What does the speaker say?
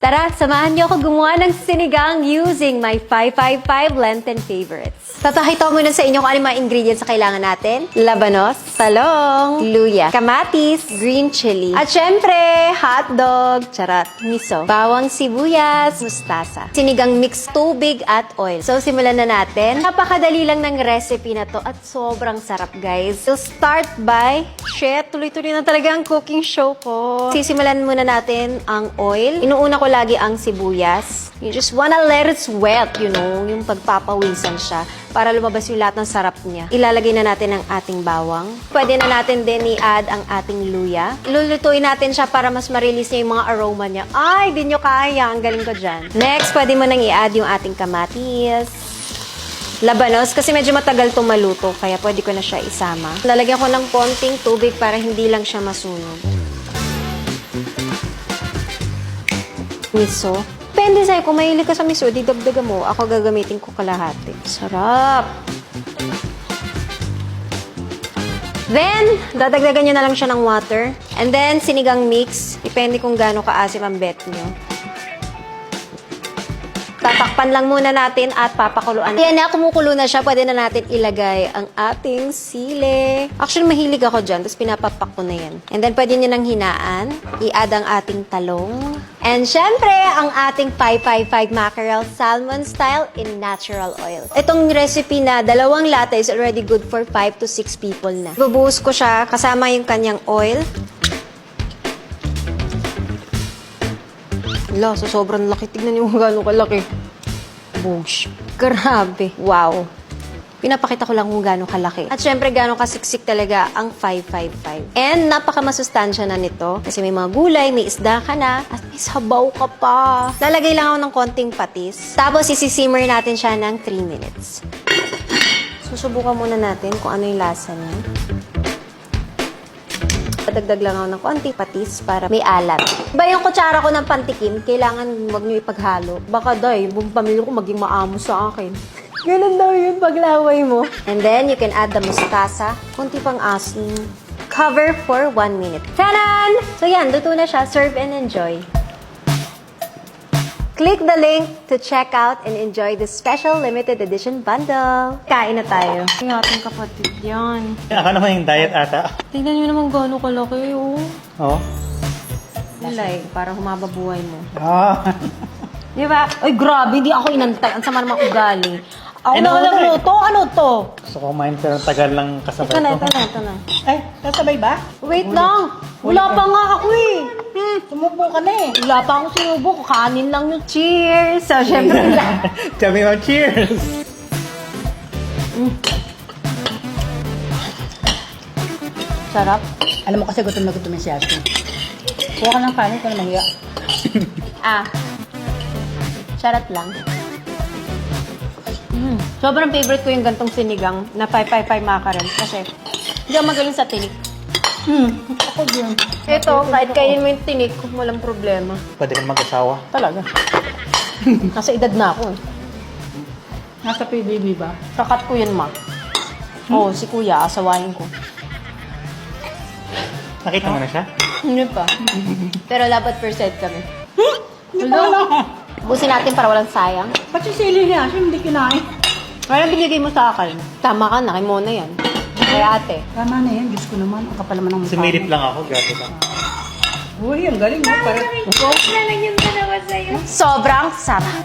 Tara, samahan niyo ako gumawa ng sinigang using my 555 Lenten favorites. Tatahito muna sa inyo kung ano mga ingredients na kailangan natin. Labanos, talong, luya, kamatis, green chili, at syempre, hotdog, charat, miso, bawang sibuyas, mustasa. Sinigang mix tubig at oil. So, simulan na natin. Napakadali lang ng recipe na to at sobrang sarap, guys. So, start by, tuloy-tuloy na talaga ang cooking show ko. Sisimulan muna natin ang oil. Inuuna ko lagi ang sibuyas. You just wanna let it sweat, you know, yung pagpapawisan siya para lumabas yung lahat ng sarap niya. Ilalagay na natin ang ating bawang. Pwede na natin din i-add ang ating luya. Lulutuin natin siya para mas ma-release niya yung mga aroma niya. Ay, di nyo kaya. Ang galing ko dyan. Next, pwede mo nang i-add yung ating kamatis. Labanos, kasi medyo matagal itong maluto, kaya pwede ko na siya isama. Lalagyan ko ng konting tubig para hindi lang siya masunog. Miso. Depende sa'yo. Kung mahilig ka sa miso, di dagdagan mo. Ako gagamitin ko kalahati. Sarap! Then, dadagdagan nyo na lang siya ng water. And then, sinigang mix. Depende kung gaano kaasim ang bet nyo. Tatakpan lang muna natin at papakuluan. Ayan na, kumukulo na siya. Pwede na natin ilagay ang ating sili. Actually, mahilig ako dyan. Tapos pinapapak ko na yan. And then, pwede nyo nang hinaan. I-add ang ating talong. And syempre, ang ating 555 mackerel salmon style in natural oil. Itong recipe na 2 lata is already good for 5 to 6 people na. Bubuhos ko siya kasama yung kanyang oil. Wala, so sobrang laki. Tignan niyo kung gano'ng kalaki. Boosh. Grabe. Wow. Pinapakita ko lang kung gano'ng kalaki. At syempre, gano'ng kasiksik talaga ang 555. And napakamasustansya na nito. Kasi may mga gulay, may isda ka na, at may sabaw ka pa. Lalagay lang ako ng konting patis. Tapos, isisimmer natin siya ng 3 minutes. Susubukan muna natin kung ano yung lasa niya. Dagdag lang ako ng konti patis para may alat. Iba yung kutsara ko ng pantikim, kailangan wag nyo ipaghalo. Baka day, buong pamilya ko maging maamo sa akin. Ganun daw yun paglaway mo. And then, you can add the mustasa. Konti pang asin. Cover for 1 minute. Tanan! So yan, luto na siya. Serve and enjoy. Click the link to check out and enjoy the special limited edition bundle. Kain na tayo. Yung ating kapatid yan. Akala mo yung diet ata? Tingnan nyo naman gano'ng kalaki, oh. Oo. Like, para humaba buhay mo. Ah. Di ba? Ay, grabe, hindi ako inantay. Ang sama naman ugali. Ako Ano na alam to? mo to. Ano to? Gusto ko kumain pero tagal lang kasabay Ito ko. na, ito na. Ay, sasabay ba? Wait lang. Wala pa nga ako eh. Sumubo ka na eh. Wala pa akong sinubo. Kakanin lang yung cheers. So, syempre, Sabi mo, cheers! sarap. Alam mo kasi gutom na gutom yung si Ashley. Kuha ka ng kanin, ito na mangya. Charat lang. Sobrang favorite ko yung gantong sinigang na 555 mackerel kasi hindi ako magaling sa tinik. Ako din. Ito, kahit kainin mo yung tinik, walang problema. Pwede kang mag-asawa. Talaga. Nasa edad na ako. Nasa PBB ba? Kakat ko yun, ma. Oo, si kuya, asawahin ko. Nakita mo na siya? Hindi pa. Pero dapat percent kami. Hindi ko alam. Busin natin para walang sayang. Ba't yung sili niya? Siya hindi kinain. Kaya binigay mo sa akin. Tama ka, nakimo na yan. Kaya ate. Tama na yan. Diyos ko naman. Ang kapal naman ng mukha. Sumilip lang ako, grabe lang. Uy, ang galing mo. Sobrang sarap.